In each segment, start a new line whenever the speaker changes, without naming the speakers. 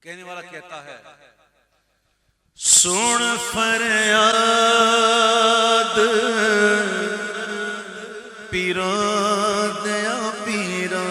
کہنے والا کہتا ہے
سن فریاد پیران دیا پیران،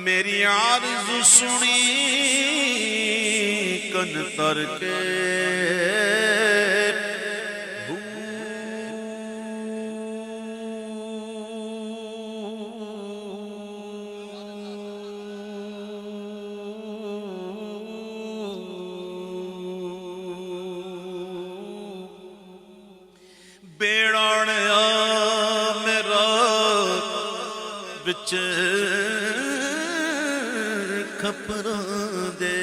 میری عرض سنی کن تر کے بیڑاڑیا میرا بچ کھپراں دے،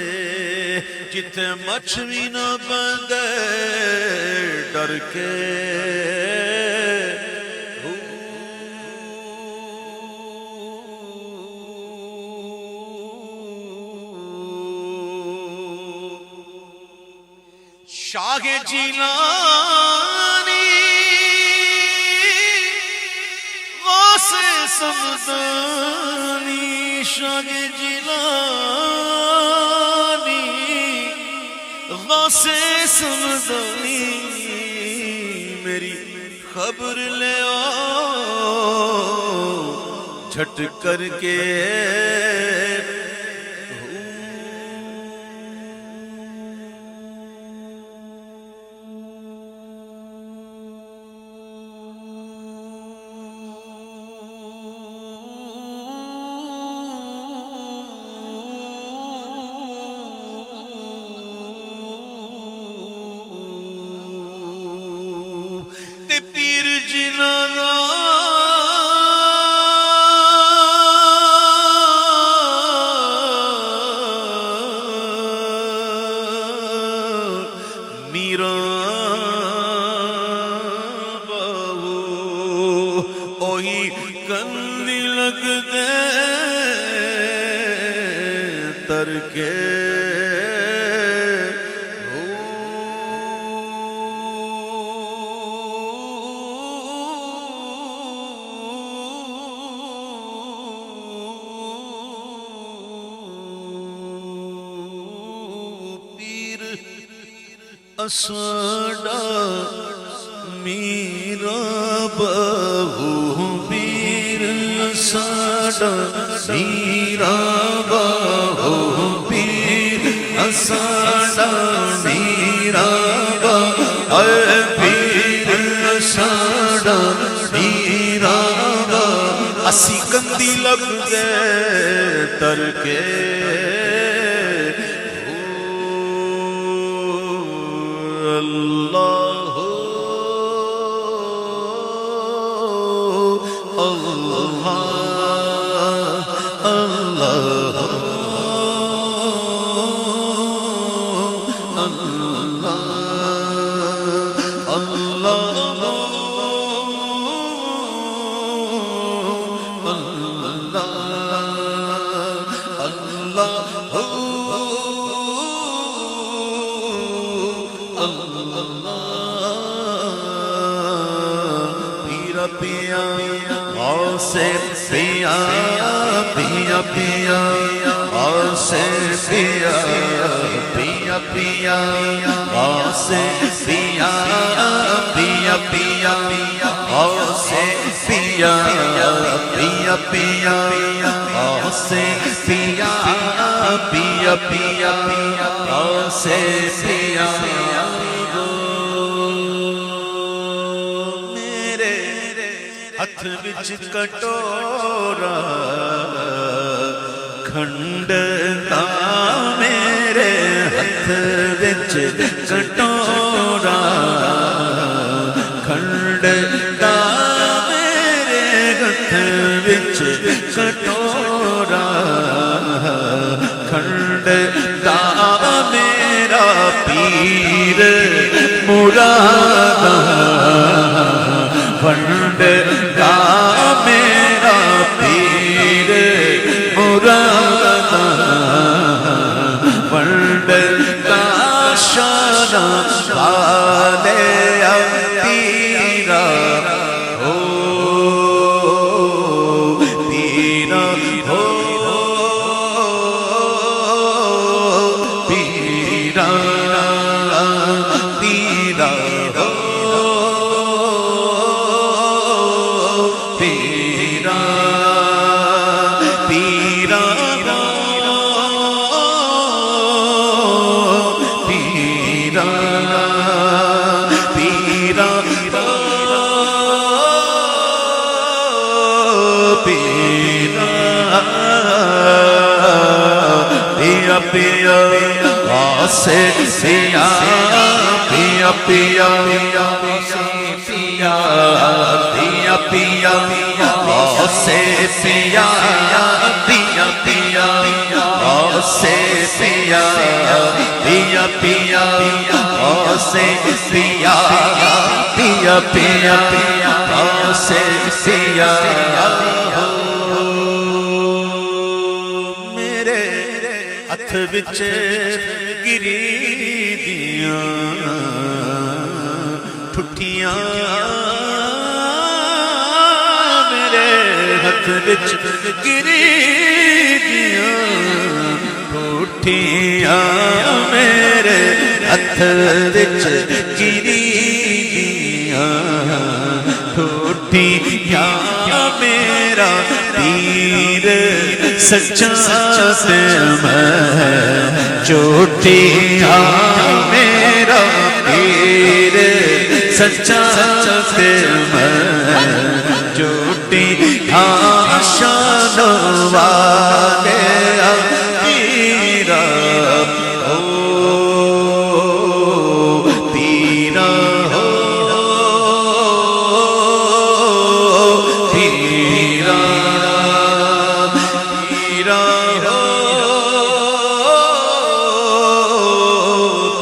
جتھے مچھوی نہ بندے ڈر کے شاہ جیلانی سمدانی، شاہ جیلانی غوث سمدانی، میری خبر لے آؤ جھٹ کر کے پیر جنانا میرا بہو اوہی کندی لگ دے تر کے اساڈا میرا بہو پیر، اساڈا میرا بہو پیر، اساڈا میرا بہو پیر، اساڈا میرا بہو، اسی کندی لگ دے تر کے اللہ اللہ اللہ پیا آسے پیا پیا پیا آسے پیا پیا پیا آسے پیا پیا پیا آسے پیا پیا پیا آسے پیا پیا پیا آسے پیا ہتھ وچ کٹورا کھنڈتا، میرے ہتھ وچ کٹورا کھنڈتا، میرے ہتھ وچ کٹورا کھنڈتا، میرا پیر مرادا کھنڈتا، میرا پیر مرادا کھنڈتا، شانہ والے پیرا او پیرا पिया आसे पिया पिया पिया पिया पिया पिया आसे पिया पिया पिया आसे पिया पिया पिया आसे पिया पिया पिया आसे पिया मेरे हथ विच गिरी दियां ठुठियां मेरे हथ विच गिरी दियां ठुठियां मेरे हथ विच गिरी दियां ठुठियां मेरा पीर सच्चा से मैं चोटियां मेरा पीर सच्चा से मैं चोटियां शान वाले पीरा हो पीरा हो पीरा पीरा हो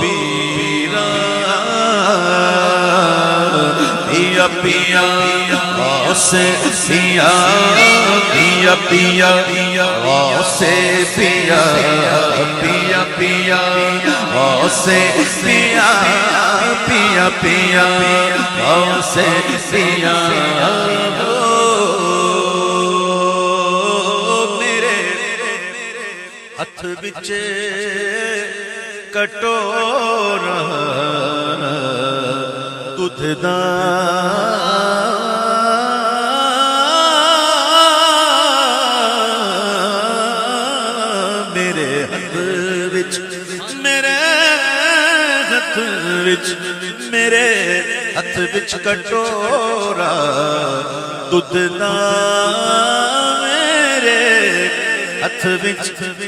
पीरा पिया पिया आसे पिया पिया पिया आसे पिया पिया पिया आसे पिया पिया पिया आसे पिया मेरे हथ विच कटोरा दुध दा मेरे हथ विच मेरे हथ विच कटोरा दुध दा मेरे हथ विच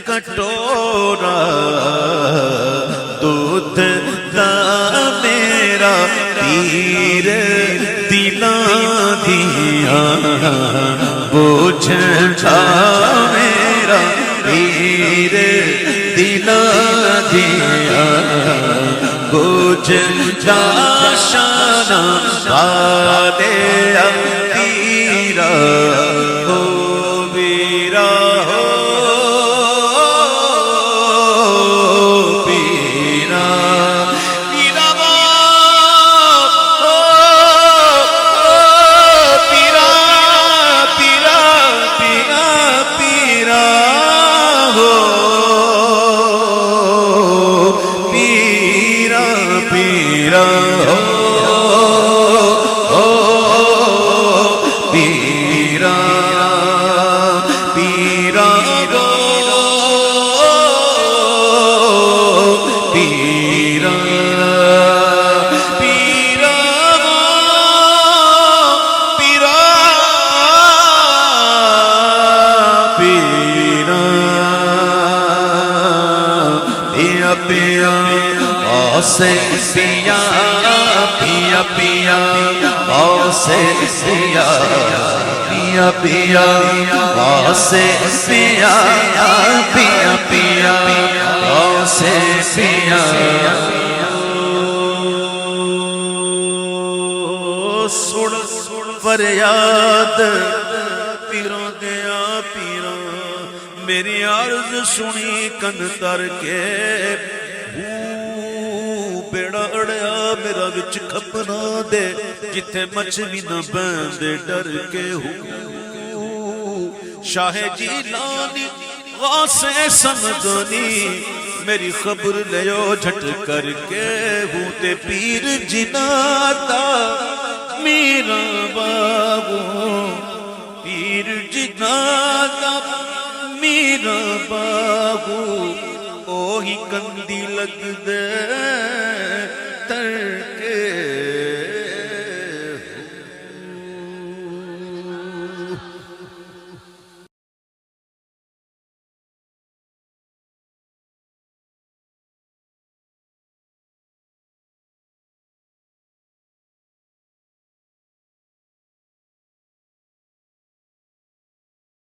कटोरा दुध दा मेरा पीर दिलां दियां बुझदा मेरा पीर दिलां दियां बुझदा शान वाले पीरा हो वीरा हो पीरा पीरा हो पीरा पीरा पीरा पीरा हो पीरा पीरा हो पीरा पीरा हो पीरा पीरा हो पीरा पीरा पिया पिया आसे पिया पिया पिया आसे पिया पिया पिया आसे पिया पिया पिया आसे पिया सुन फरियाद पीरों दिया पीरों मेरी अर्ज सुनी कन तर के बेड़ा अड़िया मेरा विच खपना दे जिथे मछली न बंदे डर के हूँ शाहे जीलानी गासे समदनी मेरी खबर लियो झट करके हूँ ते पीर जिनाता मेरा बाबू पीर जिनाता मेरा बाबू ओही कंदी लग दे